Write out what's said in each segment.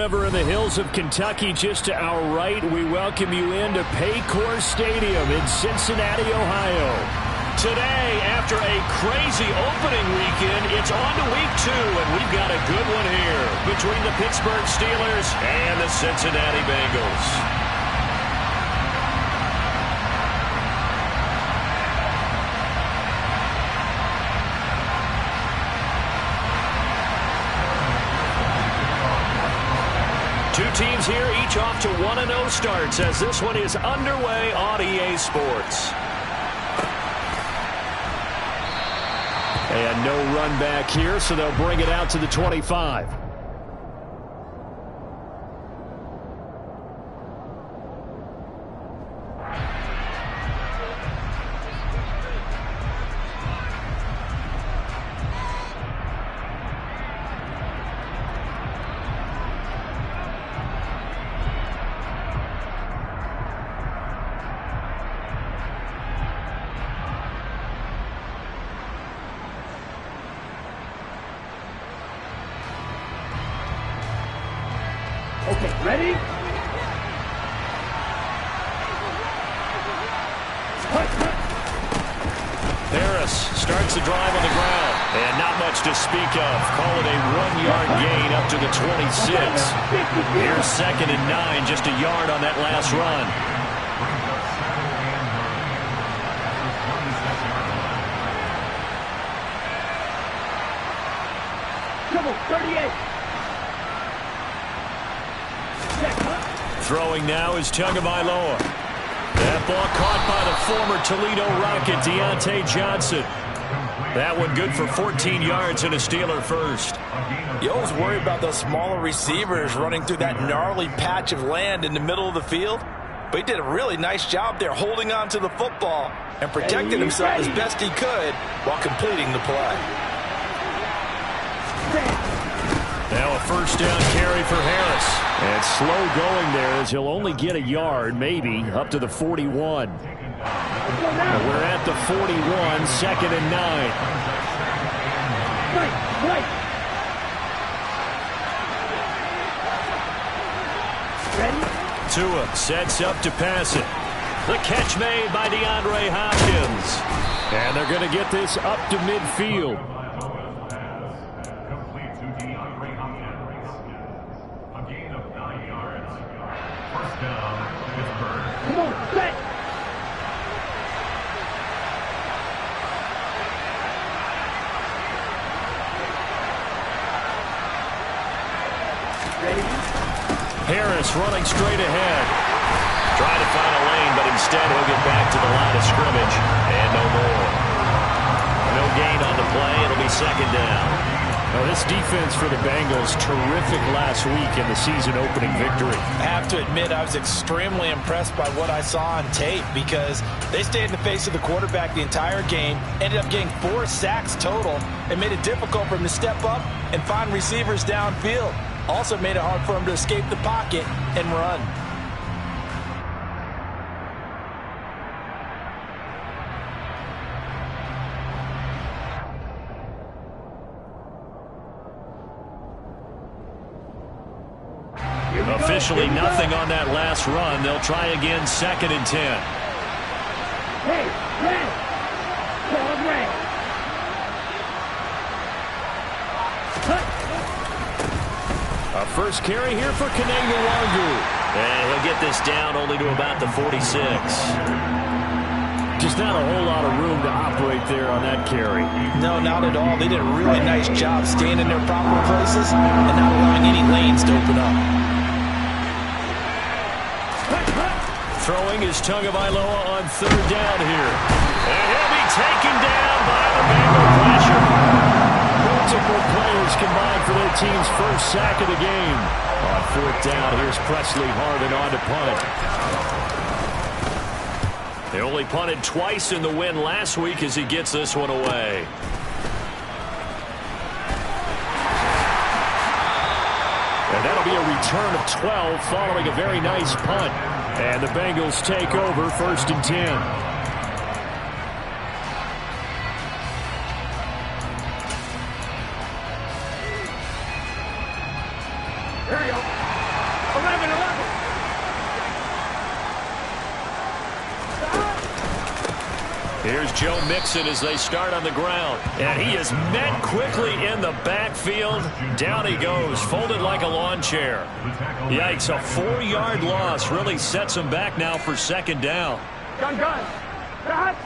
River in the hills of Kentucky. Just to our right, we welcome you into Paycor Stadium in Cincinnati, Ohio. Today, after a crazy opening weekend, it's on to week 2, and we've got a good one here between the Pittsburgh Steelers and the Cincinnati Bengals. Two teams here, each off to 1-0 starts as this one is underway on EA Sports. And no run back here, so they'll bring it out to the 25. Okay, ready? Harris starts the drive on the ground. And not much to speak of. Call it a 1-yard gain up to the 26. Here's 2nd and 9, just a yard on that last run. Come on, 38. Throwing now is Tagovailoa. That ball caught by the former Toledo Rocket, Deontay Johnson. That one good for 14 yards and a Steeler first. You always worry about those smaller receivers running through that gnarly patch of land in the middle of the field. But he did a really nice job there holding on to the football and protecting himself as best he could while completing the play. Now a first down carry for Harris. And slow going there as he'll only get a yard, maybe, up to the 41. And we're at the 41, 2nd and 9. Ready? Tua sets up to pass it. The catch made by DeAndre Hopkins. And they're going to get this up to midfield. Harris running straight ahead. Trying to find a lane, but instead he'll get back to the line of scrimmage. And no more. No gain on the play. It'll be 2nd down. Now this defense for the Bengals, terrific last week in the season opening victory. I have to admit I was extremely impressed by what I saw on tape because they stayed in the face of the quarterback the entire game, ended up getting 4 sacks total, and made it difficult for him to step up and find receivers downfield. Also made it hard for him to escape the pocket and run. Officially nothing on that last run. They'll try again, 2nd and 10. Hey, red. Call red. A first carry here for Kene Nwangu. And he'll get this down only to about the 46. Just not a whole lot of room to operate there on that carry. No, not at all. They did a really nice job staying in their proper places and not allowing any lanes to open up. Throwing is Tagovailoa on 3rd down here. And he'll be taken down by the Bengal pressure. Multiple players combined for their team's first sack of the game. On 4th down, here's Presley Harvin on to punt. They only punted twice in the win last week as he gets this one away. And that'll be a return of 12 following a very nice punt. And the Bengals take over 1st and 10. There you go. Here's Joe Mixon as they start on the ground. And he is met quickly in the backfield. Down he goes, folded like a lawn chair. Yikes, a 4-yard loss really sets him back now for second down. Gun. Stop.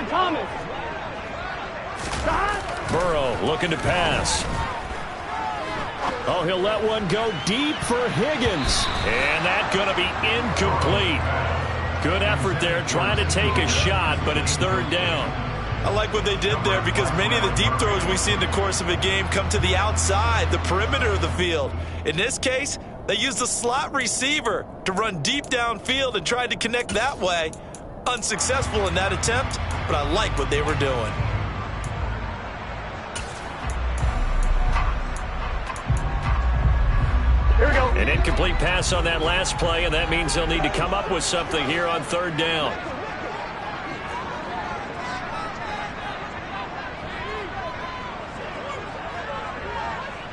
Thomas. Stop. Burrow looking to pass. Oh, he'll let one go deep for Higgins. And that's going to be incomplete. Good effort there trying to take a shot, but it's third down. I like what they did there because many of the deep throws we see in the course of a game come to the outside, the perimeter of the field. In this case, they used the slot receiver to run deep downfield and tried to connect that way. Unsuccessful in that attempt, but I like what they were doing. Here we go. An incomplete pass on that last play, and that means they'll need to come up with something here on third down.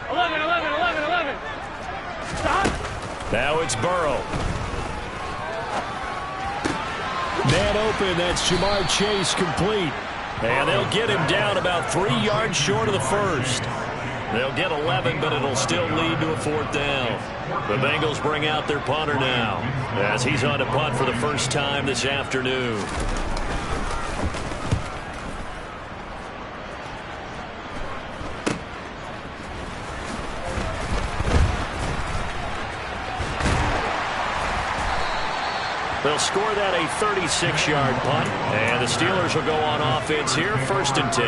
Eleven. Stop. Now it's Burrow. Man open, that's Jamar Chase complete. And they'll get him down about 3 yards short of the first. They'll get 11, but it'll still lead to a fourth down. The Bengals bring out their punter now as he's on to punt for the first time this afternoon. They'll score that a 36-yard punt, and the Steelers will go on offense here, 1st and 10.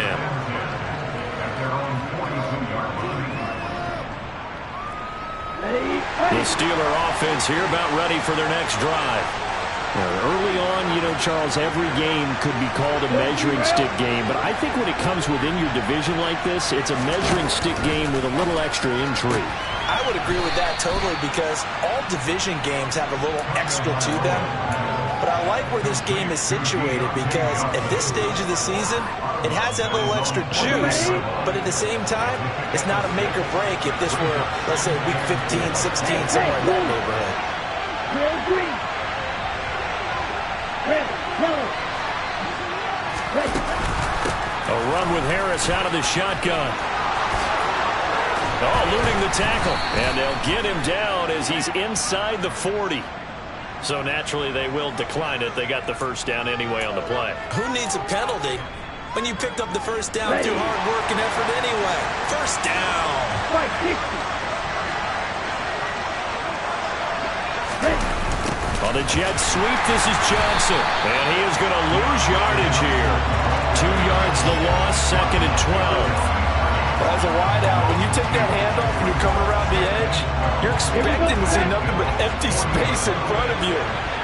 The Steeler offense here about ready for their next drive. Early on, Charles, every game could be called a measuring stick game, but I think when it comes within your division like this, it's a measuring stick game with a little extra intrigue. I would agree with that totally because all division games have a little extra to them. But I like where this game is situated because at this stage of the season, it has that little extra juice, but at the same time, it's not a make or break if this were, let's say, week 15, 16, somewhere in that neighborhood. A run with Harris out of the shotgun. Oh, eluding the tackle. And they'll get him down as he's inside the 40. So naturally they will decline it. They got the first down anyway on the play. Who needs a penalty when you picked up the first down through hard work and effort anyway? First down. On the jet sweep, this is Johnson. And he is going to lose yardage here. 2 yards the loss, 2nd and 12. As a wideout, when you take that handoff and you're coming around the edge, you're expecting to see nothing but empty space in front of you.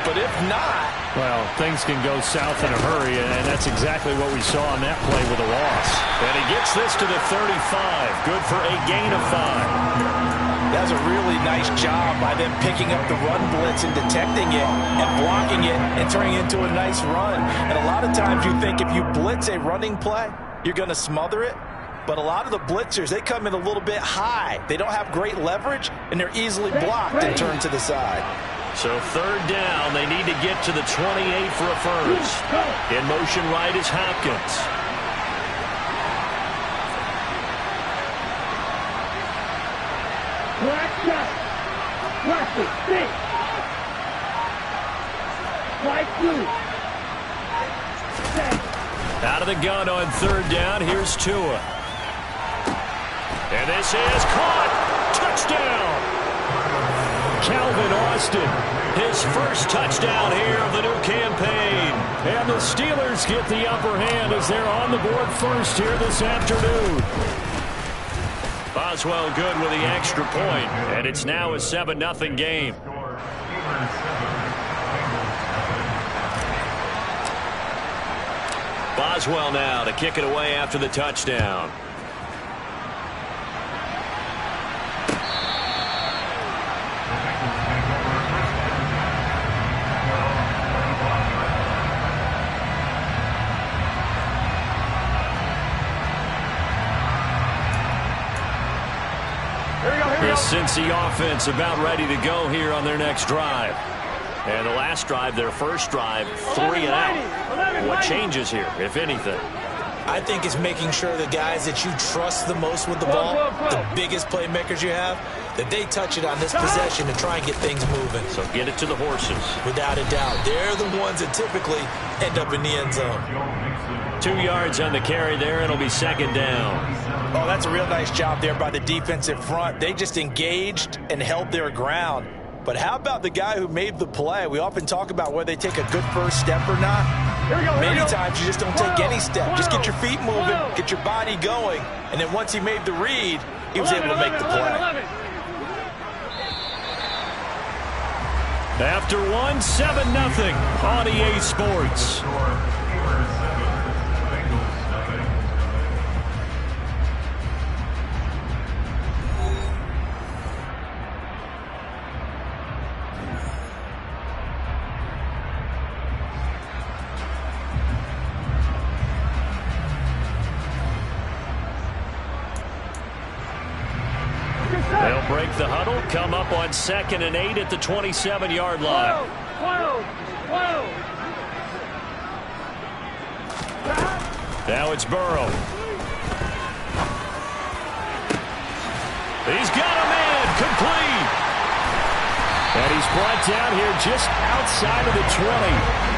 But if not... Well, things can go south in a hurry, and that's exactly what we saw on that play with a loss. And he gets this to the 35. Good for a gain of 5. That's a really nice job by them picking up the run blitz and detecting it and blocking it and turning it into a nice run. And a lot of times you think if you blitz a running play, you're going to smother it. But a lot of the blitzers, they come in a little bit high. They don't have great leverage, and they're easily blocked and turned to the side. So third down, they need to get to the 28 for a first. In motion right is Hopkins. Out of the gun on third down, here's Tua. And this is caught. Touchdown. Calvin Austin, his first touchdown here of the new campaign. And the Steelers get the upper hand as they're on the board first here this afternoon. Boswell good with the extra point, and it's now a 7-0 game. Boswell now to kick it away after the touchdown. Here we go. The Cincy offense about ready to go here on their next drive. And the last drive, their first drive, 3 and out. What changes here, if anything? I think it's making sure the guys that you trust the most with the ball, the biggest playmakers you have, that they touch it on this possession to try and get things moving. So get it to the horses. Without a doubt. They're the ones that typically end up in the end zone. 2 yards on the carry there. It'll be second down. Oh, that's a real nice job there by the defensive front. They just engaged and held their ground. But how about the guy who made the play? We often talk about whether they take a good first step or not. Many times you just don't take any step. Just get your feet moving, get your body going, and then once he made the read, he was able to make the play. After 1, 7-0 on EA Sports. They'll break the huddle, come up on 2nd and 8 at the 27-yard line. Now it's Burrow. He's got a man, complete. And he's brought down here just outside of the 20.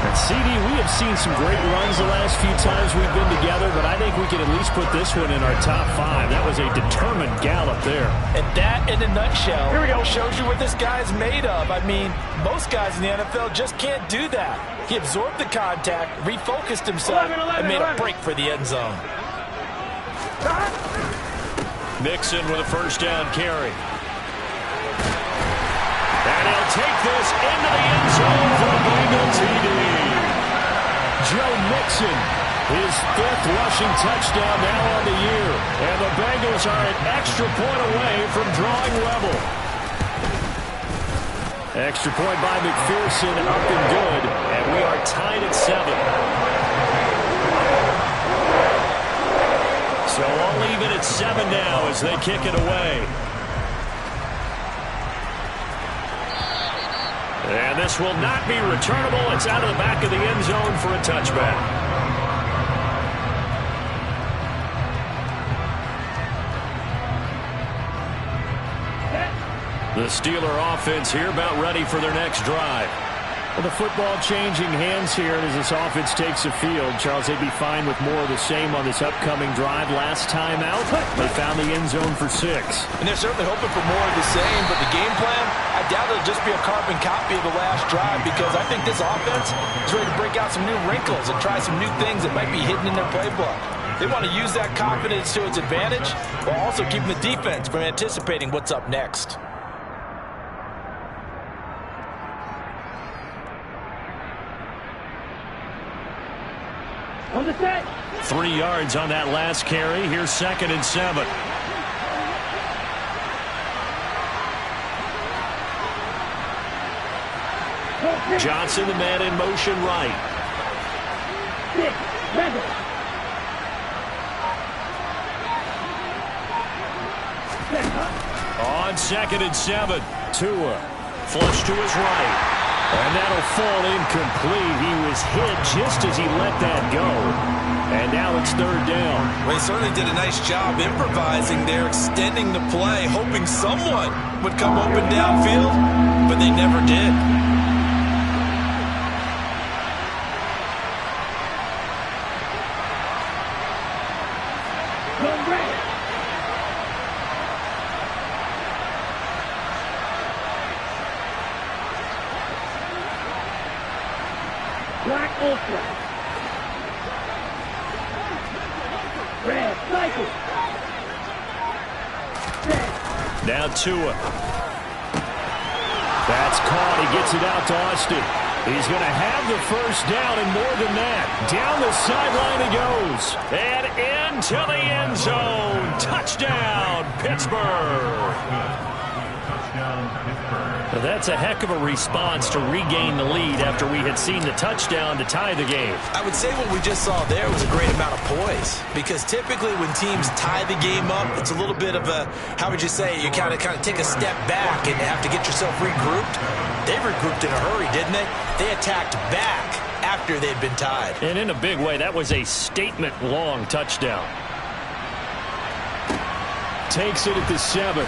And CD, we have seen some great runs the last few times we've been together, but I think we can at least put this one in our top 5. That was a determined gallop there. And that, in a nutshell, shows you what this guy's made of. I mean, most guys in the NFL just can't do that. He absorbed the contact, refocused himself, and made a break for the end zone. Mixon with a first down carry. And he'll take this into the end zone for a Bengal TD. Joe Mixon, his 5th rushing touchdown now on the year. And the Bengals are an extra point away from drawing level. Extra point by McPherson, up and good. And we are tied at 7. So all even at 7 now as they kick it away. And this will not be returnable. It's out of the back of the end zone for a touchback. The Steeler offense here about ready for their next drive. Well, the football changing hands here as this offense takes the field. Charles, they'd be fine with more of the same on this upcoming drive. Last time out, they found the end zone for 6. And they're certainly hoping for more of the same, but the game plan, I doubt it'll just be a carbon copy of the last drive because I think this offense is ready to break out some new wrinkles and try some new things that might be hidden in their playbook. They want to use that confidence to its advantage while also keeping the defense from anticipating what's up next. On the set. 3 yards on that last carry. Here's 2nd and 7. Johnson, the man in motion right. On 2nd and 7. Tua, flush to his right. And that'll fall incomplete. He was hit just as he let that go. And now it's 3rd down. Well, he certainly did a nice job improvising there, extending the play, hoping someone would come open downfield, but they never did. Black Ultra. Red Cycle. Now Tua. That's caught. He gets it out to Austin. He's going to have the first down and more than that. Down the sideline he goes. And into the end zone. Touchdown, Pittsburgh. Touchdown, Pittsburgh. That's a heck of a response to regain the lead after we had seen the touchdown to tie the game. I would say what we just saw there was a great amount of poise, because typically when teams tie the game up, it's a little bit of a, how would you say, you kind of take a step back and have to get yourself regrouped. They regrouped in a hurry, didn't they? They attacked back after they'd been tied. And in a big way, that was a statement-long touchdown. Takes it at the 7.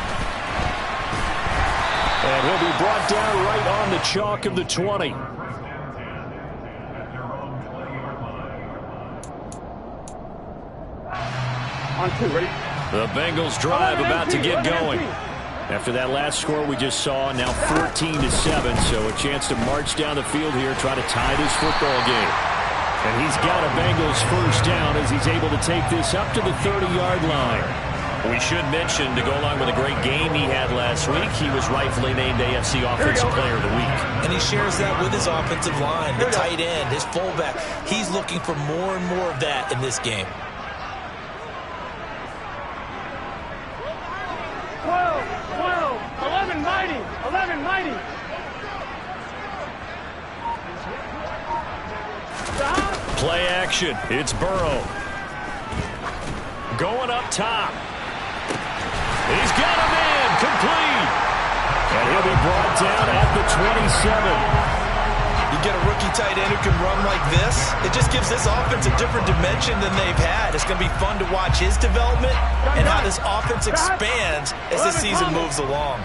And he'll be brought down right on the chalk of the 20. On 2, ready? The Bengals drive about to get going. After that last score we just saw, now 14-7, so a chance to march down the field here, try to tie this football game. And he's got a Bengals first down as he's able to take this up to the 30-yard line. We should mention, to go along with a great game he had last week, he was rightfully named AFC Offensive Player of the Week. And he shares that with his offensive line, the tight end, his fullback. He's looking for more and more of that in this game. 11 mighty, 11 mighty. Play action. It's Burrow. Going up top. He's got a man. Complete. And he'll be brought down at the 27. You get a rookie tight end who can run like this, it just gives this offense a different dimension than they've had. It's going to be fun to watch his development and how this offense expands as the season moves along.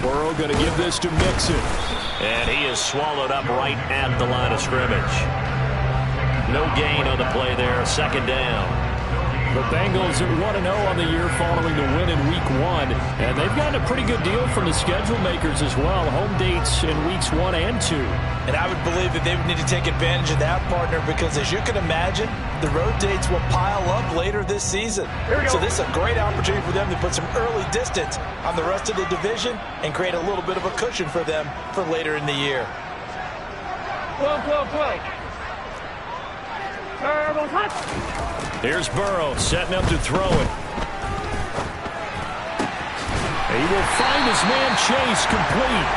Burrow going to give this to Mixon. And he is swallowed up right at the line of scrimmage. No gain on the play there. Second down. The Bengals are 1-0 on the year following the win in Week 1. And they've gotten a pretty good deal from the schedule makers as well. Home dates in Weeks 1 and 2. And I would believe that they would need to take advantage of that, partner, because as you can imagine, the road dates will pile up later this season. So this is a great opportunity for them to put some early distance on the rest of the division and create a little bit of a cushion for them for later in the year. 12. Turbo touch. Here's Burrow setting up to throw it. He will find his man Chase complete.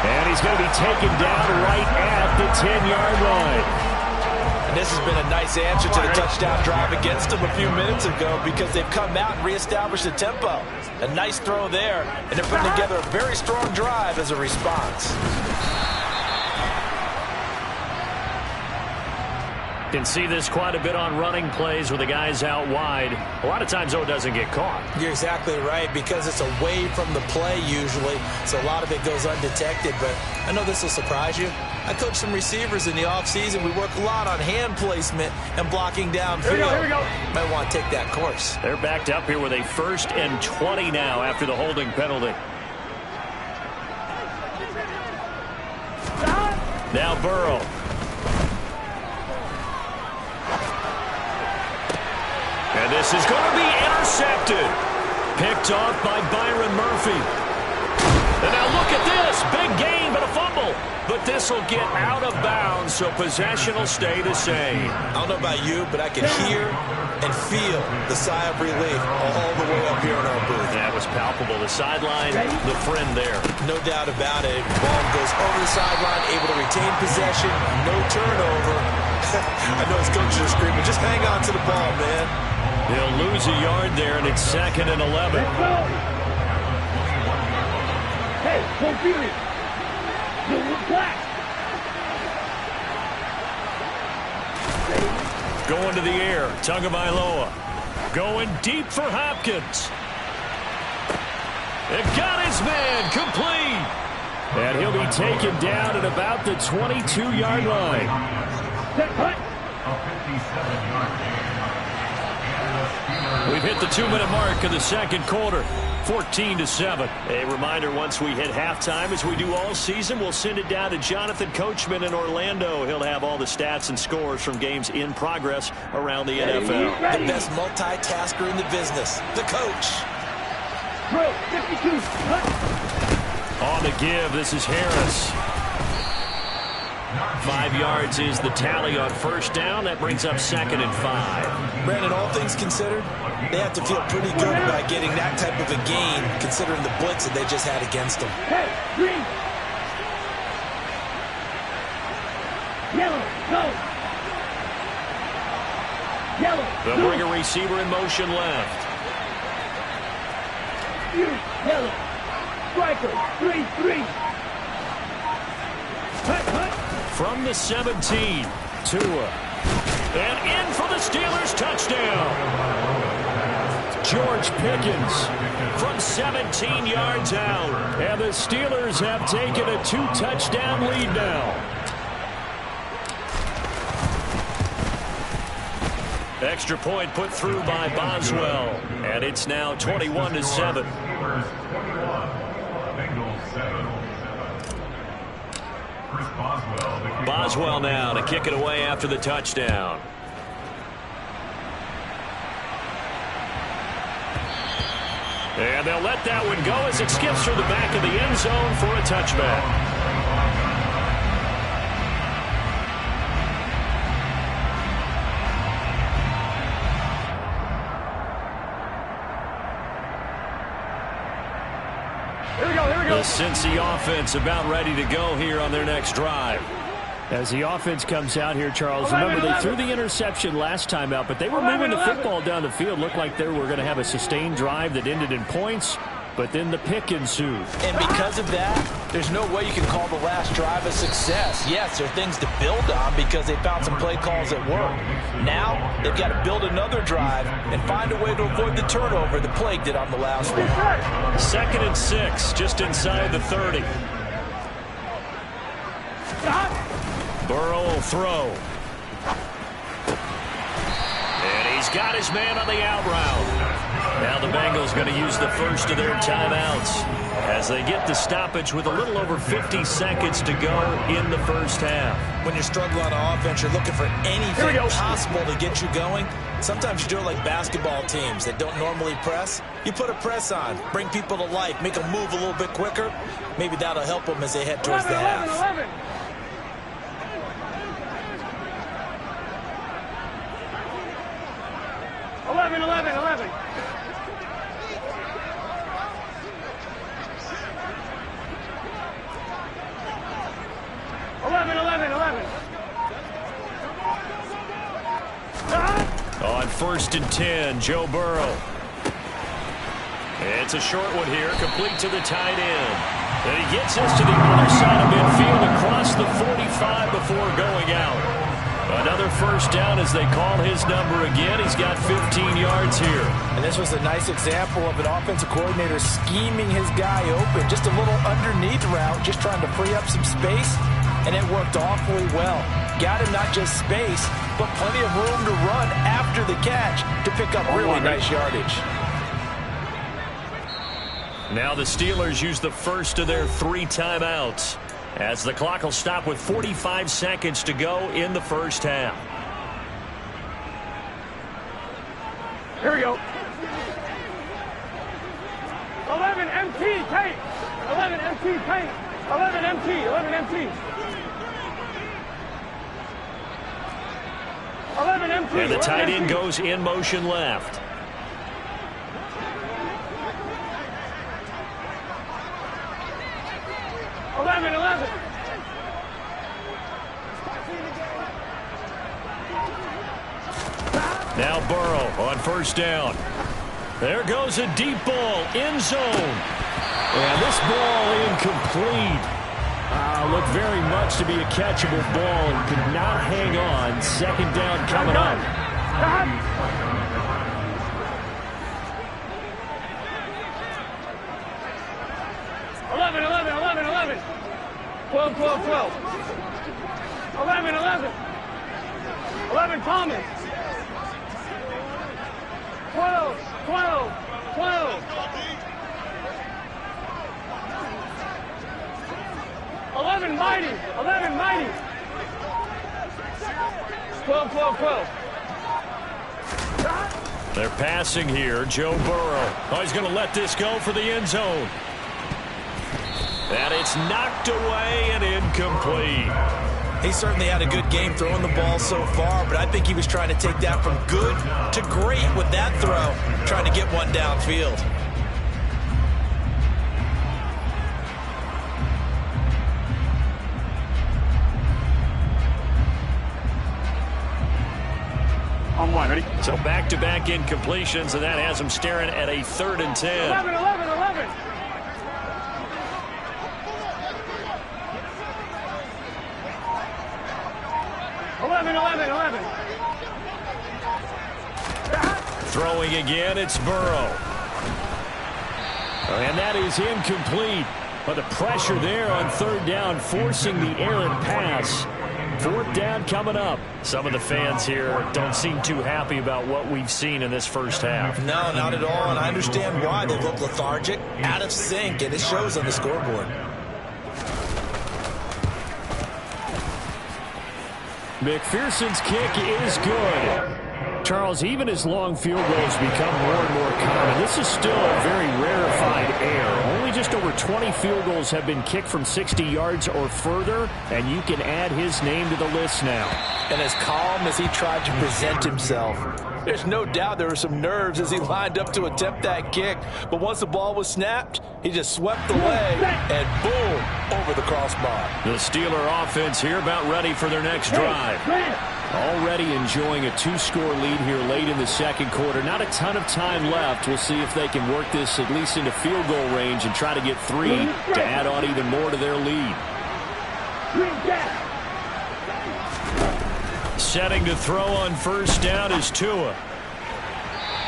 And he's going to be taken down right at the 10-yard line. And this has been a nice answer to the touchdown drive against them a few minutes ago, because they've come out and reestablished the tempo. A nice throw there, and they're putting together a very strong drive as a response. Can see this quite a bit on running plays with the guys out wide. A lot of times, though, it doesn't get caught. You're exactly right, because it's away from the play usually, so a lot of it goes undetected. But I know this will surprise you. I coach some receivers in the offseason. We work a lot on hand placement and blocking downfield. Here we go. Might want to take that course. They're backed up here with a 1st and 20 now after the holding penalty. Now Burrow. And this is going to be intercepted. Picked off by Byron Murphy. And now look at this. Big gain, but a fumble. But this will get out of bounds, so possession will stay the same. I don't know about you, but I can hear and feel the sigh of relief all the way up here in our booth. That was palpable. The sideline, the friend there. No doubt about it. Ball goes over the sideline, able to retain possession, no turnover. I know his coaches are screaming, just hang on to the ball, man. He'll lose a yard there, and it's 2nd and 11. Hey, don't beat me. You look black. Going to the air, Tagovailoa. Going deep for Hopkins. It got his man complete. And he'll be taken down at about the 22-yard line. We've hit the 2-minute mark of the second quarter. 14-7. A reminder, once we hit halftime, as we do all season, we'll send it down to Jonathan Coachman in Orlando. He'll have all the stats and scores from games in progress around the NFL. The best multitasker in the business, the coach. 52. On the give, this is Harris. 5 yards is the tally on first down. That brings up 2nd and 5. Brandon, all things considered, they have to feel pretty good about getting that type of a gain, considering the blitz that they just had against them. Hey, green. Yellow, go. Yellow, They'll bring a receiver in motion left. Yellow. Striker, 3-3. From the 17, Tua. And in for the Steelers touchdown. George Pickens from 17 yards out. And the Steelers have taken a 2-touchdown lead now. Extra point put through by Boswell. And it's now 21-7. Boswell now to kick it away after the touchdown. And they'll let that one go as it skips through the back of the end zone for a touchback. The Cincy offense about ready to go here on their next drive. As the offense comes out here, Charles, remember they threw the interception last time out, but they were moving the football down the field. Looked like they were going to have a sustained drive that ended in points, but then the pick ensued. And because of that, there's no way you can call the last drive a success. Yes, there are things to build on because they found some play calls that work. Now, they've got to build another drive and find a way to avoid the turnover that plagued it on the last one. 2nd and 6, just inside the 30. Burrow will throw. And he's got his man on the out route. Now the Bengals going to use the first of their timeouts as they get the stoppage with a little over 50 seconds to go in the first half. When you're struggling on offense, you're looking for anything possible to get you going. Sometimes you do it like basketball teams that don't normally press. You put a press on, bring people to life, make them move a little bit quicker. Maybe that'll help them as they head towards the half. 11. On 1st and 10, Joe Burrow. It's a short one here, complete to the tight end. And he gets us to the other side of midfield across the 45 before going out. Another first down as they call his number again. He's got 15 yards here. And this was a nice example of an offensive coordinator scheming his guy open. Just a little underneath route, just trying to free up some space. And it worked awfully well. Got him not just space, but plenty of room to run after the catch to pick up really nice yardage. Now the Steelers use the first of their 3 timeouts as the clock will stop with 45 seconds to go in the first half. Here we go. 11 MT tape. 11 MT tape. 11 MT. 11 MT. 11 MT. And the tight end goes in motion left. Now Burrow on first down. There goes a deep ball, end zone. And this ball incomplete. Looked very much to be a catchable ball and could not hang on. 2nd down coming up. 12. 11 Thomas. 12. 11 Mighty. 12. They're passing here. Joe Burrow. Oh, he's going to let this go for the end zone. And it's knocked away and incomplete. He certainly had a good game throwing the ball so far, but I think he was trying to take that from good to great with that throw, trying to get one downfield. On one, ready? So back-to-back incompletions, and that has him staring at a 3rd and 10. 11, 11, 11. Throwing again, it's Burrow. And that is incomplete. But the pressure there on 3rd down, forcing the errant pass. 4th down coming up. Some of the fans here don't seem too happy about what we've seen in this first half. No, not at all, and I understand why. They look lethargic, out of sync, and it shows on the scoreboard. McPherson's kick is good. Charles, even as long field goals become more and more common, this is still a very rarefied air. Only just over 20 field goals have been kicked from 60 yards or further, and you can add his name to the list now. And as calm as he tried to present himself, there's no doubt there were some nerves as he lined up to attempt that kick. But once the ball was snapped, he just swept away and boom, over the crossbar. The Steeler offense here about ready for their next drive. Already enjoying a 2-score lead here late in the second quarter. Not a ton of time left. We'll see if they can work this at least into field goal range and try to get 3 to add on even more to their lead. Setting to throw on 1st down is Tua.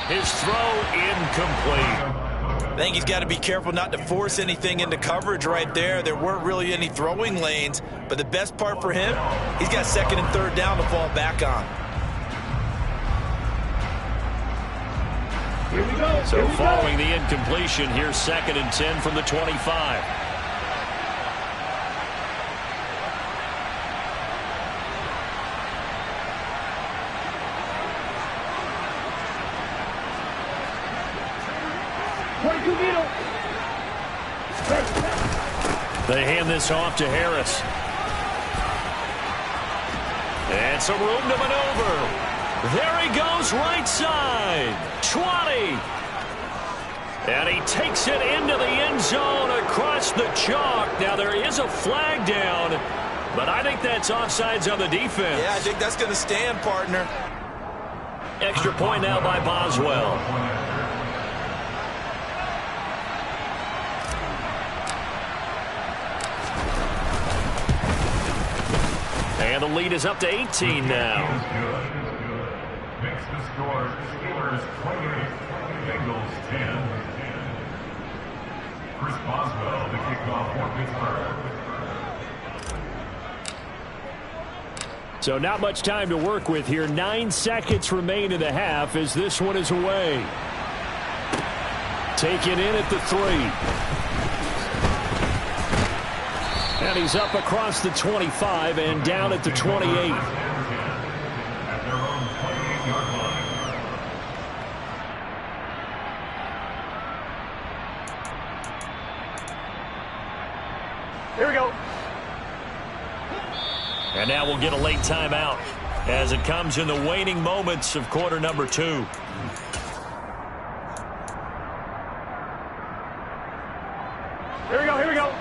His throw incomplete. I think he's got to be careful not to force anything into coverage right there. There weren't really any throwing lanes, but the best part for him, he's got 2nd and 3rd down to fall back on. Here we go. So following the incompletion, here's 2nd and 10 from the 25. They hand this off to Harris. And some room to maneuver. There he goes, right side. 20. And he takes it into the end zone across the chalk. Now there is a flag down, but I think that's offsides on the defense. Yeah, I think that's going to stand, partner. Extra point now by Boswell. And the lead is up to 18 now. Makes the score Steelers 28, Bengals 10. Chris Boswell, the kickoff for Pittsburgh. So not much time to work with here. 9 seconds remain in the half as this one is away. Taken in at the 3. And he's up across the 25 and down at the 28. At their own 28-yard line. Here we go. And now we'll get a late timeout as it comes in the waning moments of quarter number 2. Here we go, here we go.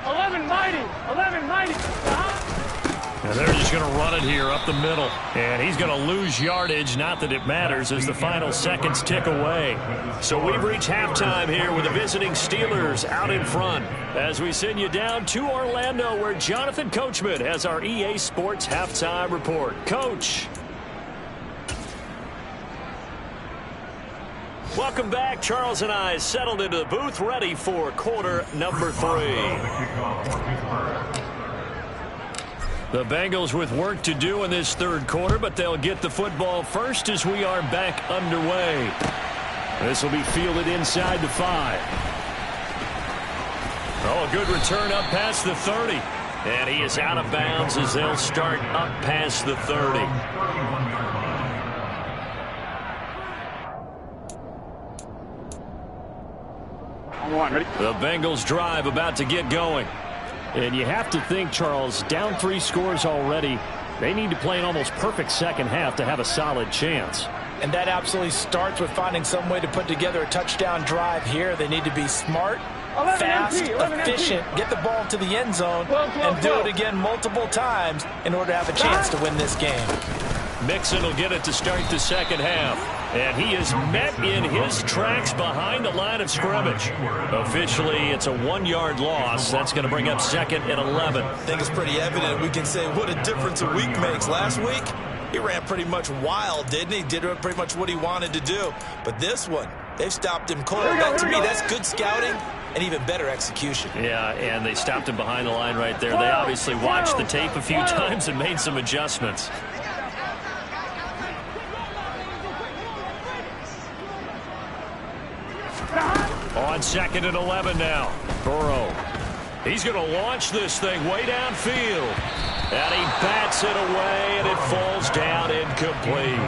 11 mighty, 11 mighty. And they're just going to run it here up the middle. And he's going to lose yardage. Not that it matters as the final seconds tick away. So we've reached halftime here with the visiting Steelers out in front. As we send you down to Orlando where Jonathan Coachman has our EA Sports halftime report. Coach. Welcome back. Charles and I settled into the booth ready for quarter number 3. The Bengals with work to do in this third quarter, but they'll get the football first as we are back underway. This will be fielded inside the 5. Oh, a good return up past the 30. And he is out of bounds as they'll start up past the 30. One, ready? The Bengals drive about to get going. And you have to think, Charles, down 3 scores already. They need to play an almost perfect second half to have a solid chance. And that absolutely starts with finding some way to put together a touchdown drive here. They need to be smart, fast, efficient, get the ball to the end zone, and do it again multiple times in order to have a chance to win this game. Mixon will get it to start the second half. And he is met in his tracks behind the line of scrimmage. Officially, it's a 1-yard loss. That's going to bring up 2nd and 11. I think it's pretty evident. We can say what a difference a week makes. Last week, he ran pretty much wild, didn't he? Did pretty much what he wanted to do. But this one, they've stopped him cold. To me, that's good scouting and even better execution. Yeah, and they stopped him behind the line right there. They obviously watched the tape a few times and made some adjustments. On 2nd and 11 now. Burrow. He's going to launch this thing way downfield. And he bats it away, and it falls down incomplete.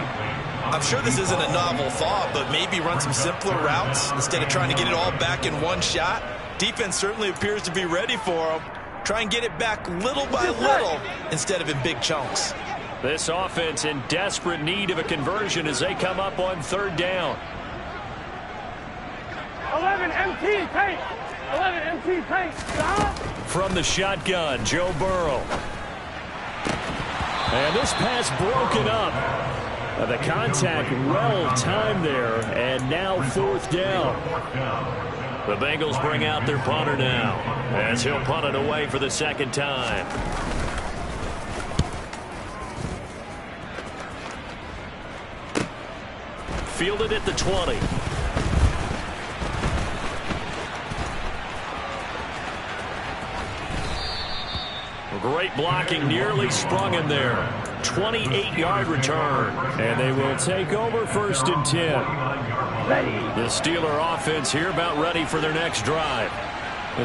I'm sure this isn't a novel thought, but maybe run some simpler routes instead of trying to get it all back in one shot. Defense certainly appears to be ready for him. Try and get it back little by little instead of in big chunks. This offense in desperate need of a conversion as they come up on 3rd down. 11 MT tank. 11 MT tank. Stop. From the shotgun, Joe Burrow. And this pass broken up. The contact well timed there, and now 4th down. The Bengals bring out their punter now as he'll punt it away for the 2nd time. Fielded at the 20. Great blocking, nearly sprung him there. 28-yard return. And they will take over 1st and 10. The Steeler offense here about ready for their next drive.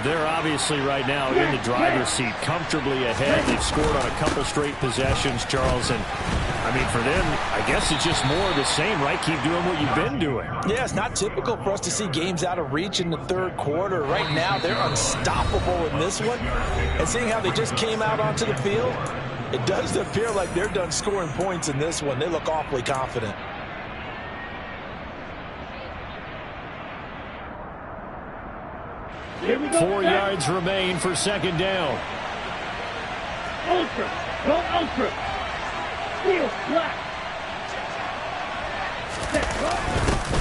They're obviously right now in the driver's seat, comfortably ahead. They've scored on a couple straight possessions, Charles. And, I mean, for them, I guess it's just more of the same, right? Keep doing what you've been doing. Yeah, it's not typical for us to see games out of reach in the 3rd quarter. Right now, they're unstoppable in this one. And seeing how they just came out onto the field, it does appear like they're done scoring points in this one. They look awfully confident. Here we go. 4 yards remain for 2nd down. Ultra. Go ultra. Steel black.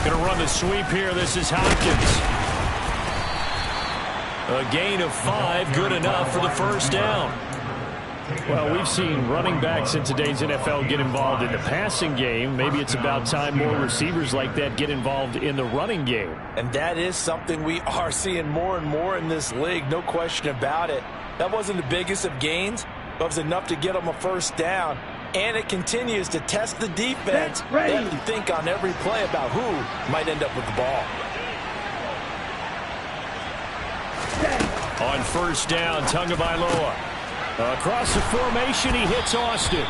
Going to run the sweep here. This is Hopkins. A gain of 5, good enough for the 1st down. Well, we've seen running backs in today's NFL get involved in the passing game. Maybe it's about time more receivers like that get involved in the running game. And that is something we are seeing more and more in this league, no question about it. That wasn't the biggest of gains, but it was enough to get them a 1st down. And it continues to test the defense. They have to think on every play about who might end up with the ball. On 1st down, Tagovailoa. Across the formation, he hits Austin.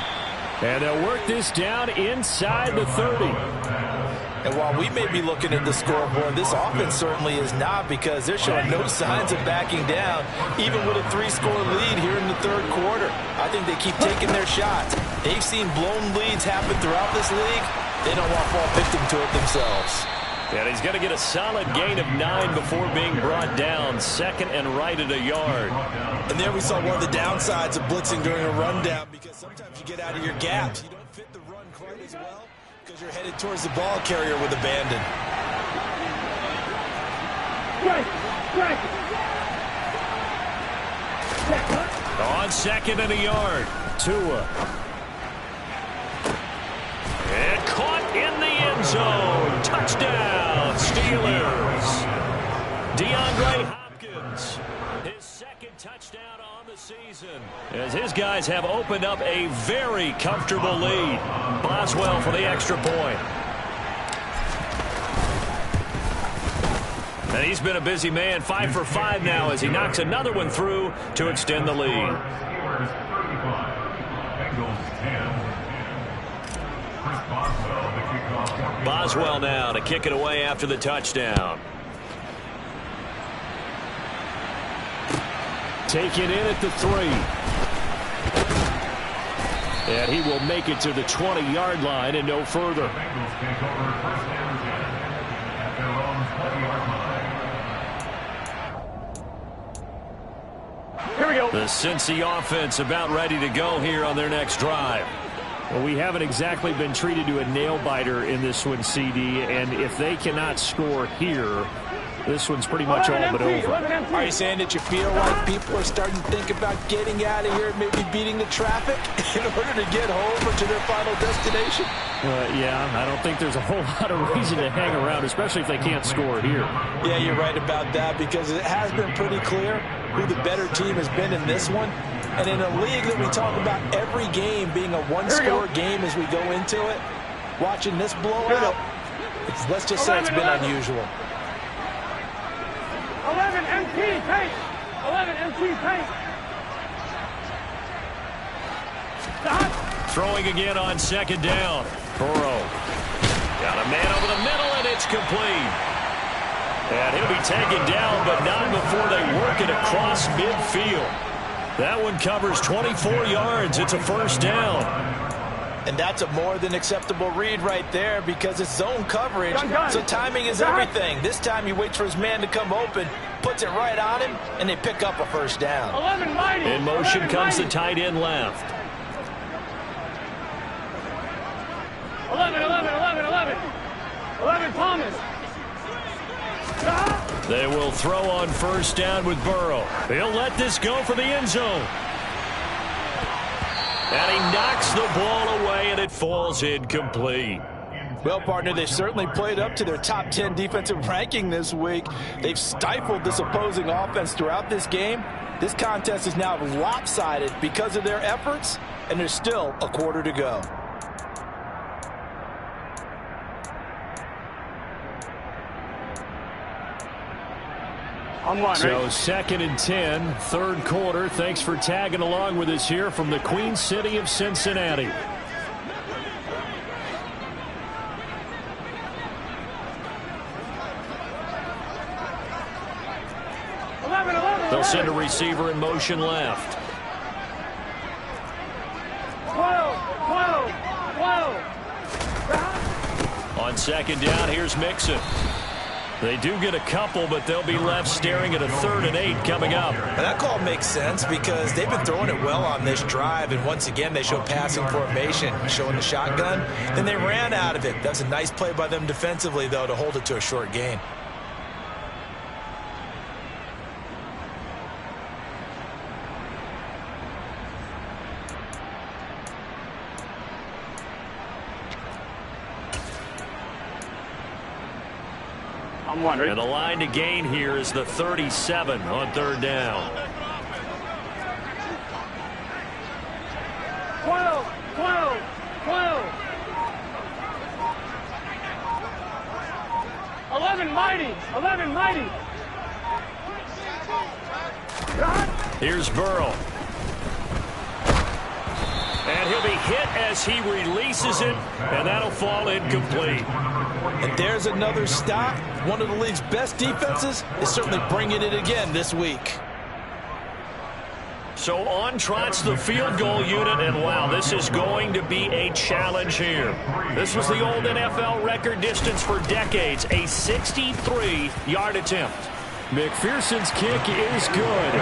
And they'll work this down inside the 30. And while we may be looking at the scoreboard, this offense certainly is not, because they're showing no signs of backing down, even with a 3-score lead here in the 3rd quarter. I think they keep taking their shots. They've seen blown leads happen throughout this league. They don't want to fall victim to it themselves. And he's going to get a solid gain of 9 before being brought down. 2nd and right at a yard. And there we saw one of the downsides of blitzing during a rundown, because sometimes you get out of your gaps. You don't fit the run quite as well because you're headed towards the ball carrier with abandon. On 2nd and a yard, Tua. And caught in the end zone. Touchdown, Steelers. DeAndre Hopkins, his 2nd touchdown on the season, as his guys have opened up a very comfortable lead. Boswell for the extra point. And he's been a busy man, 5 for 5 now as he knocks another one through to extend the lead. Steelers 35, Bengals 10. Boswell, the kickoff. Boswell now to kick it away after the touchdown. Taken in at the 3. And he will make it to the 20-yard line and no further. The Bengals take over first down and 10 at their own 20-yard line. Here we go. The Cincy offense about ready to go here on their next drive. Well, we haven't exactly been treated to a nail-biter in this one, CD, and if they cannot score here, this one's pretty much all but over. Are you saying that you feel like people are starting to think about getting out of here, maybe beating the traffic in order to get home or to their final destination? Yeah, I don't think there's a whole lot of reason to hang around, especially if they can't score here. Yeah, you're right about that because it has been pretty clear who the better team has been in this one. And in a league that we talk about every game being a one-score game as we go into it, watching this blowout, let's just say it's been unusual. 11 MT paint. 11 MT paint. Stop. Throwing again on second down. Burrow. Got a man over the middle, and it's complete. And he'll be taken down, but not before they work it across midfield. That one covers 24 yards. It's a first down. And that's a more than acceptable read right there because it's zone coverage, so timing is everything. This time he waits for his man to come open, puts it right on him, and they pick up a first down. 11 mighty. In motion comes the tight end left. 11, 11, 11, 11. 11 Thomas. They will throw on first down with Burrow. He'll let this go for the end zone. And he knocks the ball away, and it falls incomplete. Well, partner, they've certainly played up to their top 10 defensive ranking this week. They've stifled this opposing offense throughout this game. This contest is now lopsided because of their efforts, and there's still a quarter to go. So second and 10, third quarter. Thanks for tagging along with us here from the Queen City of Cincinnati. 11. They'll send a receiver in motion left. 12. On second down, here's Mixon. They do get a couple, but they'll be left staring at a 3rd and 8 coming up. And that call makes sense because they've been throwing it well on this drive, and once again they show passing formation, showing the shotgun. Then they ran out of it. That's a nice play by them defensively, though, to hold it to a short gain. I'm wondering. And the line to gain here is the 37 on third down. 12. 11 mighty. 11 mighty. Here's Burrow. And he'll be hit as he releases it, and that'll fall incomplete. And there's another stop. One of the league's best defenses is certainly bringing it again this week. So on trots the field goal unit, and wow, this is going to be a challenge here. This was the old NFL record distance for decades, a 63-yard attempt. McPherson's kick is good.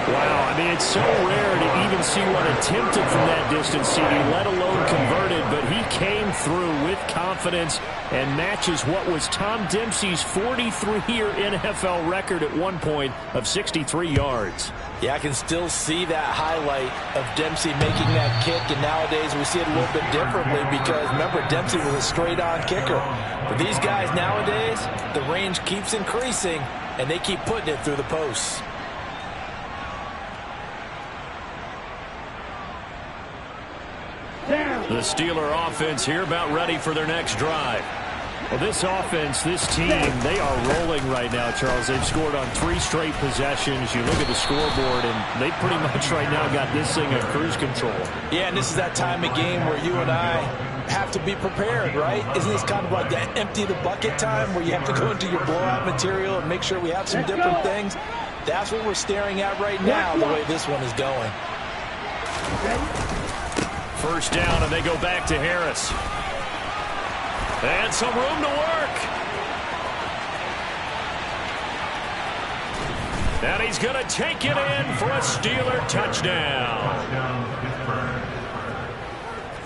Wow, I mean, it's so rare to even see one attempted from that distance, CD, let alone converted, but he came through with confidence and matches what was Tom Dempsey's 43-year NFL record at one point of 63 yards. Yeah, I can still see that highlight of Dempsey making that kick, and nowadays we see it a little bit differently because, remember, Dempsey was a straight-on kicker. But these guys nowadays, the range keeps increasing, and they keep putting it through the posts. The Steeler offense here about ready for their next drive. Well, this offense, this team, they are rolling right now, Charles. They've scored on 3 straight possessions. You look at the scoreboard, and they pretty much right now got this thing on cruise control. Yeah, and this is that time of game where you and I have to be prepared, right? Isn't this kind of like that empty the bucket time where you have to go into your blowout material and make sure we have some different things? That's what we're staring at right now, the way this one is going. First down, and they go back to Harris. And some room to work. And he's going to take it in for a Steeler touchdown.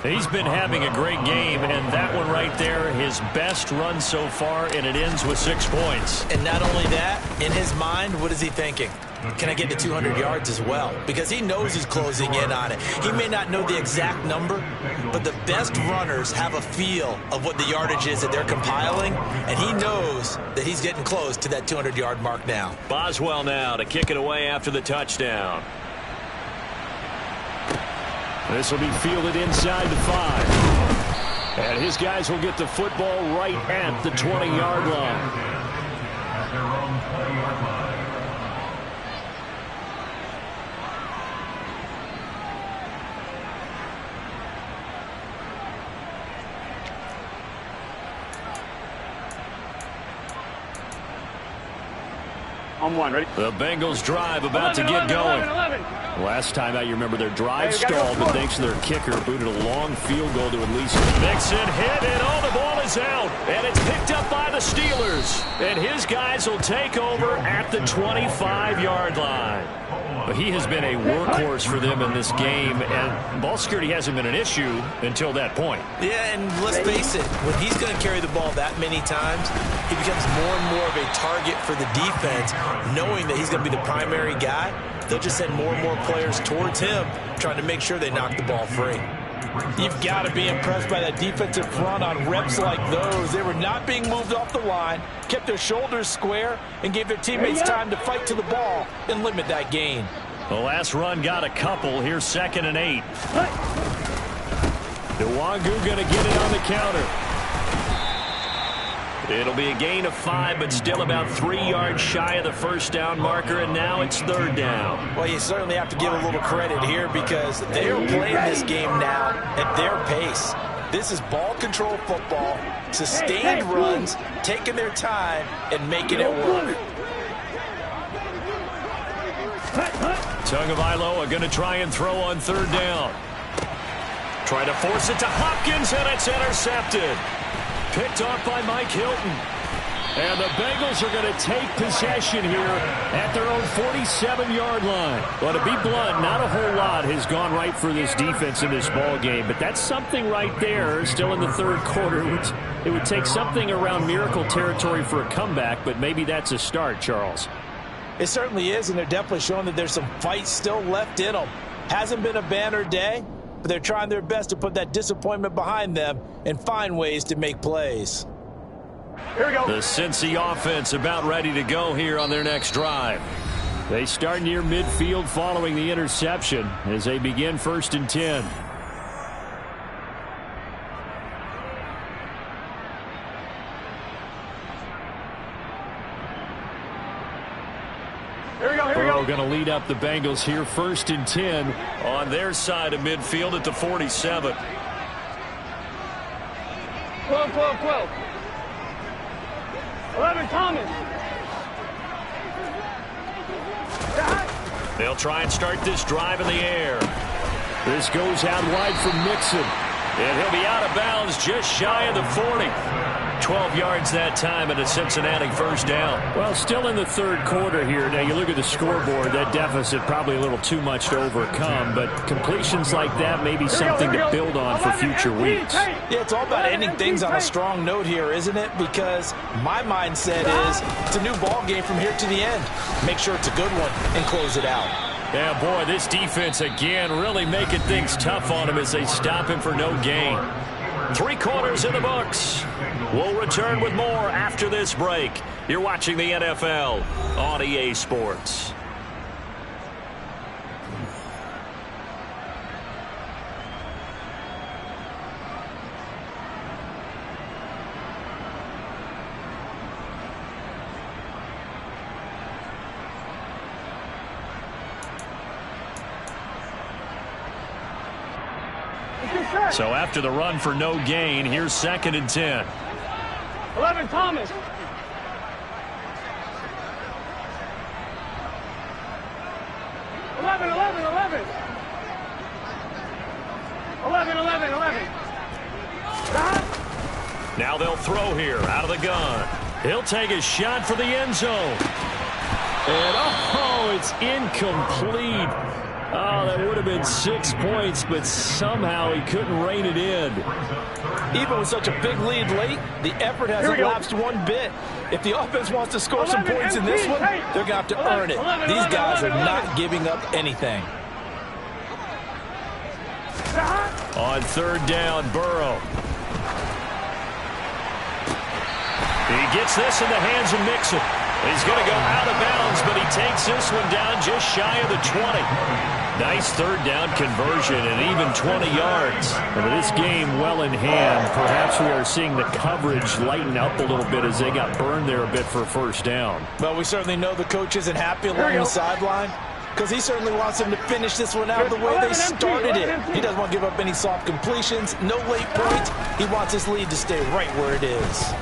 He's been having a great game, and that one right there, his best run so far, and it ends with 6 points. And not only that, in his mind, what is he thinking? Can I get to 200 yards as well? Because he knows he's closing in on it. He may not know the exact number, but the best runners have a feel of what the yardage is that they're compiling, and he knows that he's getting close to that 200-yard mark now. Boswell now to kick it away after the touchdown. This will be fielded inside the 5. And his guys will get the football right at the 20-yard line. At their own 20-yard line. On one, ready? The Bengals drive about to get going. 11. Last time out, you remember their drive stalled, but thanks to their kicker, booted a long field goal to at least. Mixon hit, and oh, the ball is out. And it's picked up by the Steelers. And his guys will take over at the 25-yard line. But he has been a workhorse for them in this game, and ball security hasn't been an issue until that point. Yeah, and let's face it, when he's going to carry the ball that many times, he becomes more and more of a target for the defense, knowing that he's going to be the primary guy. They'll just send more and more players towards him, trying to make sure they knock the ball free. You've got to be impressed by that defensive front on reps like those. They were not being moved off the line, kept their shoulders square, and gave their teammates time to fight to the ball and limit that gain. The last run got a couple. Here's 2nd and 8. Nwangu going to get it on the counter. It'll be a gain of 5, but still about 3 yards shy of the first down marker, and now it's 3rd down. Well, you certainly have to give a little credit here because they are playing this game now at their pace. This is ball control football, sustained runs, taking their time and making it work. Tagovailoa going to try and throw on 3rd down. Try to force it to Hopkins, and it's intercepted. Picked off by Mike Hilton. And the Bengals are going to take possession here at their own 47-yard line. Well, to be blunt, not a whole lot has gone right for this defense in this ball game, but that's something right there still in the 3rd quarter. It would take something around miracle territory for a comeback, but maybe that's a start, Charles. It certainly is, and they're definitely showing that there's some fight still left in them. Hasn't been a banner day, but they're trying their best to put that disappointment behind them and find ways to make plays. Here we go. The Cincy offense about ready to go here on their next drive. They start near midfield following the interception as they begin 1st and 10. Burrow going to lead up the Bengals here 1st and 10 on their side of midfield at the 47. 12. 11, Thomas. They'll try and start this drive in the air. This goes out wide from Mixon. And he'll be out of bounds just shy of the 40. 12 yards that time and a Cincinnati 1st down. Well, still in the 3rd quarter here. Now, you look at the scoreboard, that deficit probably a little too much to overcome, but completions like that may be something to build on for future weeks. Yeah, it's all about ending things on a strong note here, isn't it? Because my mindset is it's a new ball game from here to the end. Make sure it's a good one and close it out. Yeah, boy, this defense again really making things tough on him as they stop him for no gain. 3 quarters in the books. We'll return with more after this break. You're watching the NFL on EA Sports. So after the run for no gain, here's 2nd and 10. 11, Thomas. 11, 11, 11. 11, 11, 11. Now they'll throw here out of the gun. He'll take a shot for the end zone. And oh, it's incomplete. Oh, that would have been 6 points, but somehow he couldn't rein it in. Even with such a big lead late, the effort hasn't lapsed one bit. If the offense wants to score some points in this one, they're going to have to earn it. These guys are not giving up anything. On third down, Burrow. He gets this in the hands of Mixon. He's going to go out of bounds, but he takes this one down just shy of the 20. Nice third down conversion and even 20 yards. And with this game well in hand, perhaps we are seeing the coverage lighten up a little bit as they got burned there a bit for first down. Well, we certainly know the coach isn't happy along the sideline because he certainly wants them to finish this one out the way they started it. He doesn't want to give up any soft completions, no late points. He wants his lead to stay right where it is.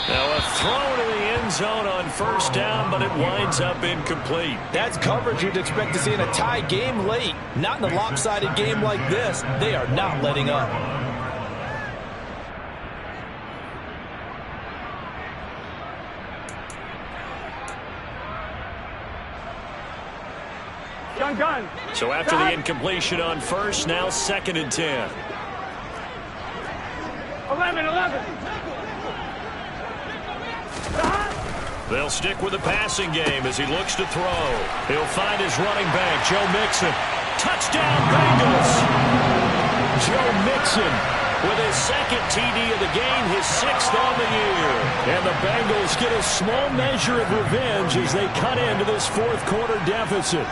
Now a throw to the end zone on first down, but it winds up incomplete. That's coverage you'd expect to see in a tie game late. Not in a lopsided game like this. They are not letting up. Gun. So after the incompletion on first, now 2nd and 10. 11, 11. They'll stick with the passing game as he looks to throw. He'll find his running back, Joe Mixon. Touchdown, Bengals! Joe Mixon with his 2nd TD of the game, his 6th on the year. And the Bengals get a small measure of revenge as they cut into this 4th quarter deficit.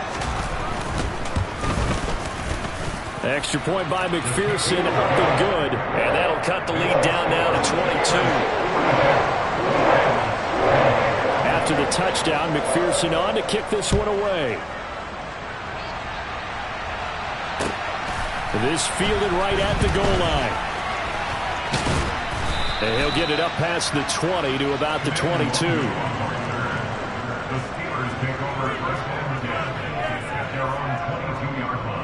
Extra point by McPherson, up and good. And that'll cut the lead down now to 22. After the touchdown, McPherson on to kick this one away. This fielded right at the goal line. And he'll get it up past the 20 to about the 22. The Steelers take over first and 10 at their own 22-yard line.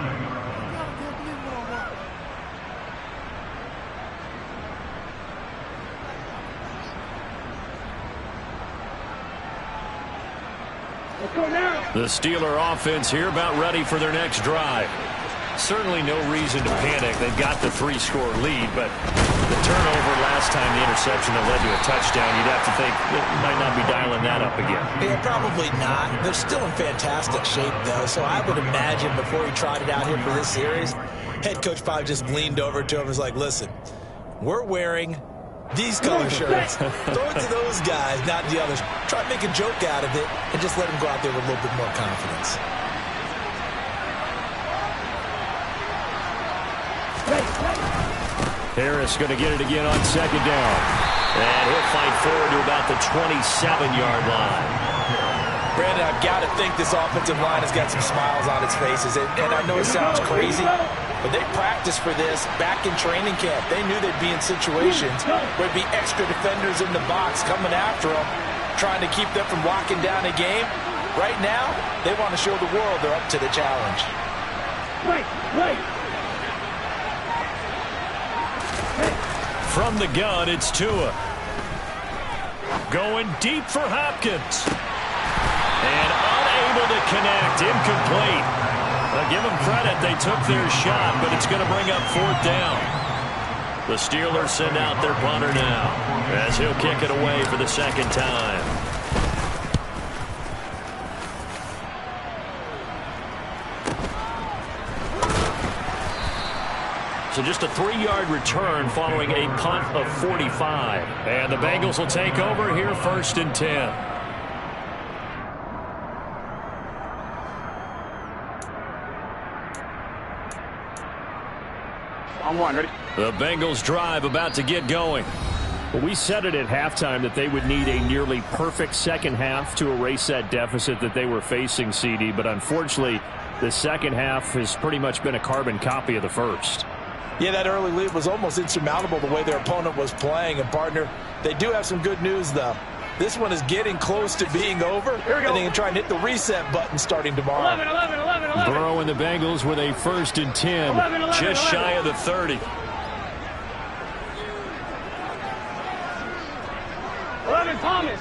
The Steeler offense here about ready for their next drive. Certainly no reason to panic. They've got the 3-score lead, but the turnover last time, the interception that led to a touchdown, you'd have to think they might not be dialing that up again. Yeah, probably not. They're still in fantastic shape, though, so I would imagine before he trotted out here for this series, head coach probably just leaned over to him and was like, listen, we're wearing these color shirts. Throw it to those guys, not the others. Try to make a joke out of it and just let them go out there with a little bit more confidence. Harris going to get it again on 2nd down. And he'll fight forward to about the 27-yard line. Brandon, I've got to think this offensive line has got some smiles on its faces. And I know it sounds crazy, but they practiced for this back in training camp. They knew they'd be in situations where there'd be extra defenders in the box coming after them, trying to keep them from locking down a game. Right now, they want to show the world they're up to the challenge. Wait. From the gun, it's Tua. Going deep for Hopkins. And unable to connect. Incomplete. I'll give them credit. They took their shot, but it's going to bring up 4th down. The Steelers send out their punter now as he'll kick it away for the 2nd time. So just a 3-yard return following a punt of 45. And the Bengals will take over here 1st and 10. On 1, ready? The Bengals drive about to get going. Well, we said it at halftime that they would need a nearly perfect second half to erase that deficit that they were facing, CD. But unfortunately, the second half has pretty much been a carbon copy of the first. Yeah, that early lead was almost insurmountable the way their opponent was playing. And, partner, they do have some good news, though. This one is getting close to being over, and they can try and hit the reset button starting tomorrow. 11. Burrow and the Bengals with a 1st and 10, 11. just shy of the 30. 11, Thomas.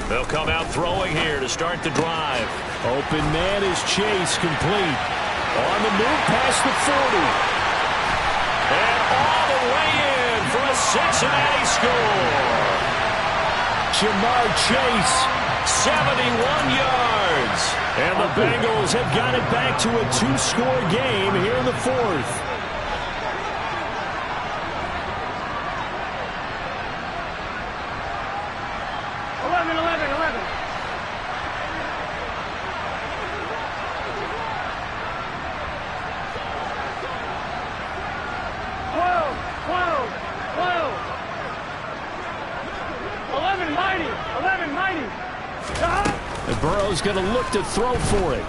They'll come out throwing here to start the drive. Open man is Chase, complete. On the move past the 40. And all the way in for a Cincinnati score. Jamar Chase, 71 yards. and the Bengals have got it back to a 2-score game here in the 4th. Burrow's going to look to throw for it.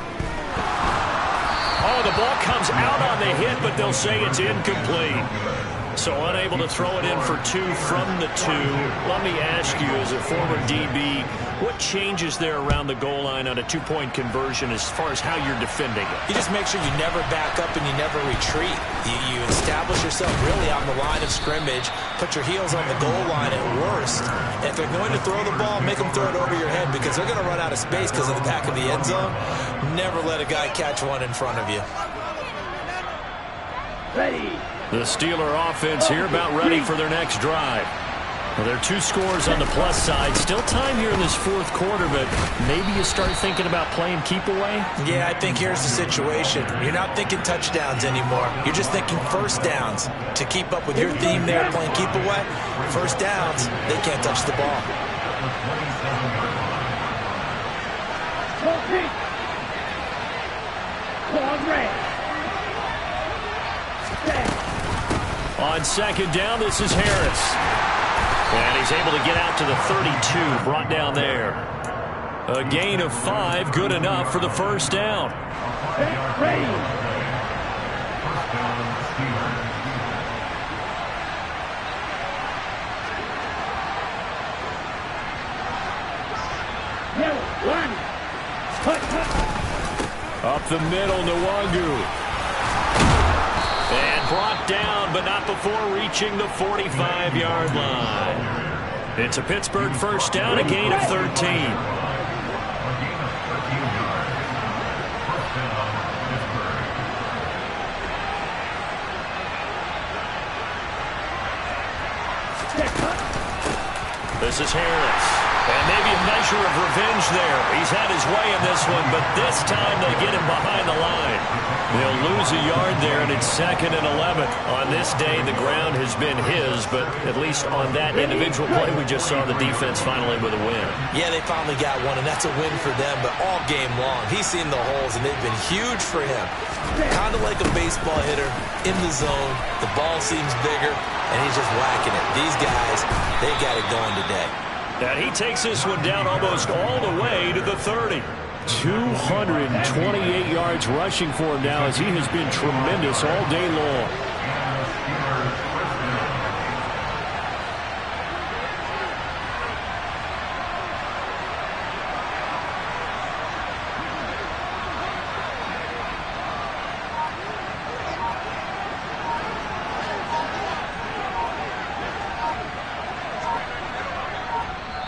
Oh, the ball comes out on the hit, but they'll say it's incomplete. So unable to throw it in for 2 from the 2. Let me ask you, as a former DB, what changes there around the goal line on a 2-point conversion as far as how you're defending it? You just make sure you never back up and you never retreat. You establish yourself really on the line of scrimmage, put your heels on the goal line at worst. If they're going to throw the ball, make them throw it over your head because they're going to run out of space because of the back of the end zone. Never let a guy catch one in front of you. Ready. The Steeler offense here about ready for their next drive. Well, there are 2 scores on the plus side. Still time here in this 4th quarter, but maybe you start thinking about playing keep away? Yeah, I think here's the situation. You're not thinking touchdowns anymore. You're just thinking first downs. To keep up with your theme there, playing keep away, first downs, they can't touch the ball. On 2nd down, this is Harris. And he's able to get out to the 32, brought down there. A gain of 5, good enough for the 1st down. Up the middle, Nwangu. And brought down, but not before reaching the 45-yard line. It's a Pittsburgh 1st down, a gain of 13. This is Harris. And maybe a measure of revenge there. He's had his way in this one, but this time they get him behind the line. They'll lose a yard there, and it's 2nd and 11. On this day, the ground has been his, but at least on that individual play, we just saw the defense finally with a win. Yeah, they finally got one, and that's a win for them, but all game long, he's seen the holes, and they've been huge for him. Kind of like a baseball hitter in the zone. The ball seems bigger, and he's just whacking it. These guys, they got it going today. And he takes this one down almost all the way to the 30. 228 yards rushing for him now as he has been tremendous all day long.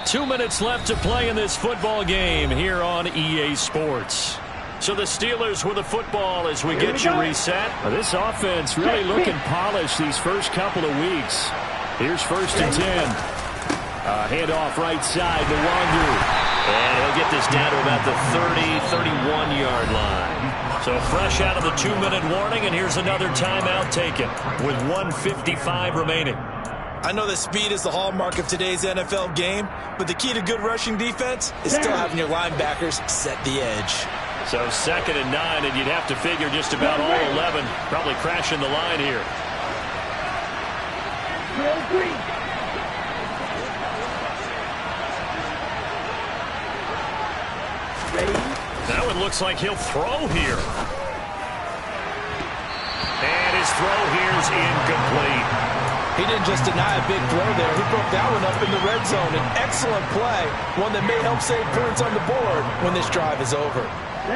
Two minutes left to play in this football game here on EA Sports. So the Steelers with the football as we get you reset. Well, this offense really looking polished these first couple of weeks. Here's 1st and 10. Handoff right side to Wandu. And he'll get this down to about the 31-yard line. So fresh out of the 2-minute warning, and here's another timeout taken with 1:55 remaining. I know that speed is the hallmark of today's NFL game, but the key to good rushing defense is still having your linebackers set the edge. So 2nd and 9, and you'd have to figure just about all 11 probably crashing the line here. That one looks like he'll throw here. And his throw here is incomplete. He didn't just deny a big throw there. He broke that one up in the red zone. An excellent play, one that may help save points on the board when this drive is over.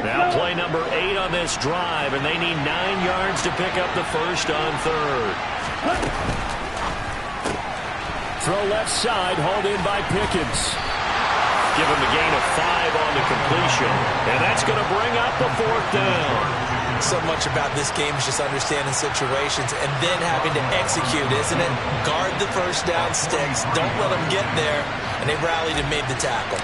Now play number 8 on this drive, and they need 9 yards to pick up the first on third. Throw left side, hauled in by Pickens. Give him a gain of 5 on the completion, and that's going to bring up the 4th down. So much about this game is just understanding situations and then having to execute, isn't it? Guard the first down sticks. Don't let them get there. And they rallied and made the tackle.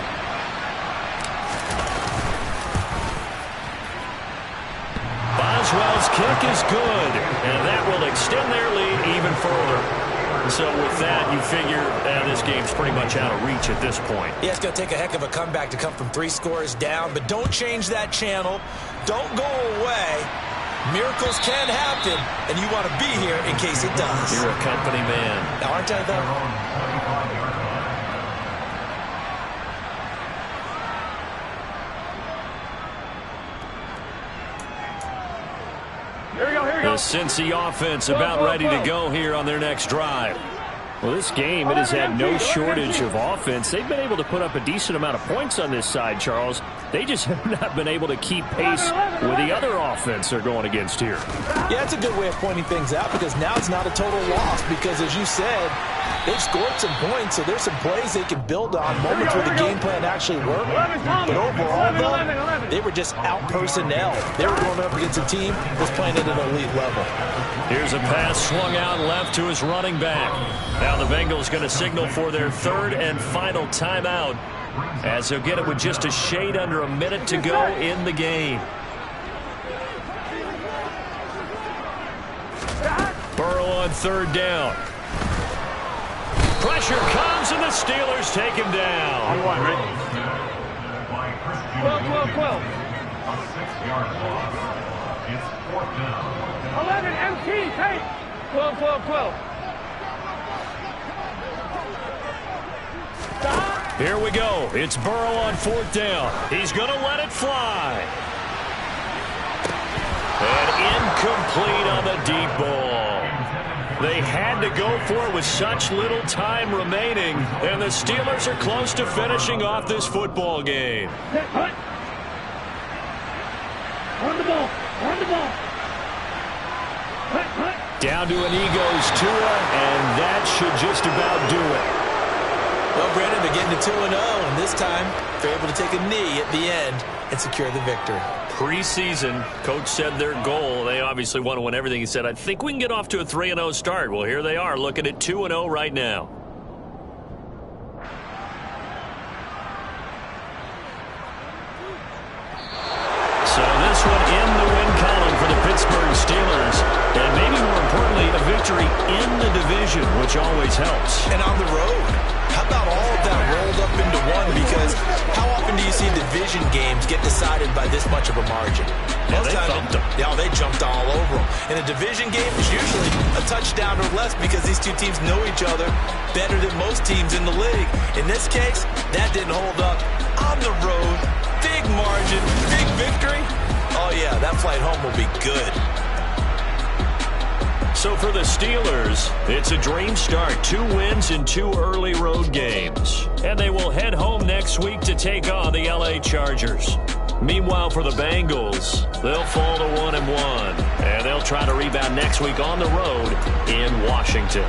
Boswell's kick is good, and that will extend their lead even further. So with that, you figure this game's pretty much out of reach at this point. Yeah, it's going to take a heck of a comeback to come from 3 scores down, but don't change that channel. Don't go away. Miracles can happen, and you want to be here in case it does. You're a company man. Now, aren't I, though? The Cincy offense about ready to go here on their next drive. Well, this game, it has had no shortage of offense. They've been able to put up a decent amount of points on this side, Charles. They just have not been able to keep pace with the other offense they're going against here. Yeah, it's a good way of pointing things out because now it's not a total loss because, as you said, they've scored some points, so there's some plays they can build on, moments where the game plan actually worked. But overall, though, they were just out-personnel. They were going up against a team that was playing at an elite level. Here's a pass swung out left to his running back. Now the Bengals going to signal for their 3rd and final timeout as they'll get it with just a shade under a minute to go in the game. Burrow on 3rd down. Pressure comes, and the Steelers take him down. 12. A 6-yard loss. It's 4th down. 11 MT, take. 12. Here we go. It's Burrow on 4th down. He's going to let it fly. And incomplete on the deep ball. They had to go for it with such little time remaining, and the Steelers are close to finishing off this football game. Run the ball. Down to an Eagles Tua, and that should just about do it. Well, Brandon, they're getting to 2-0, and this time they're able to take a knee at the end and secure the victory. Preseason, coach said their goal, they obviously want to win everything. He said, I think we can get off to a 3-0 start. Well, here they are, looking at 2-0 right now. So this one in the win column for the Pittsburgh Steelers. And maybe more importantly, a victory in the division, which always helps. And on the road. How about all of that rolled up into one? Because how often do you see division games get decided by this much of a margin? Yeah, they thumped them. Yeah, they jumped all over them. And a division game is usually a touchdown or less because these two teams know each other better than most teams in the league. In this case, that didn't hold up. On the road, big margin, big victory. Oh, yeah, that flight home will be good. So for the Steelers, it's a dream start. 2 wins in 2 early road games. And they will head home next week to take on the LA Chargers. Meanwhile, for the Bengals, they'll fall to 1-1. And they'll try to rebound next week on the road in Washington.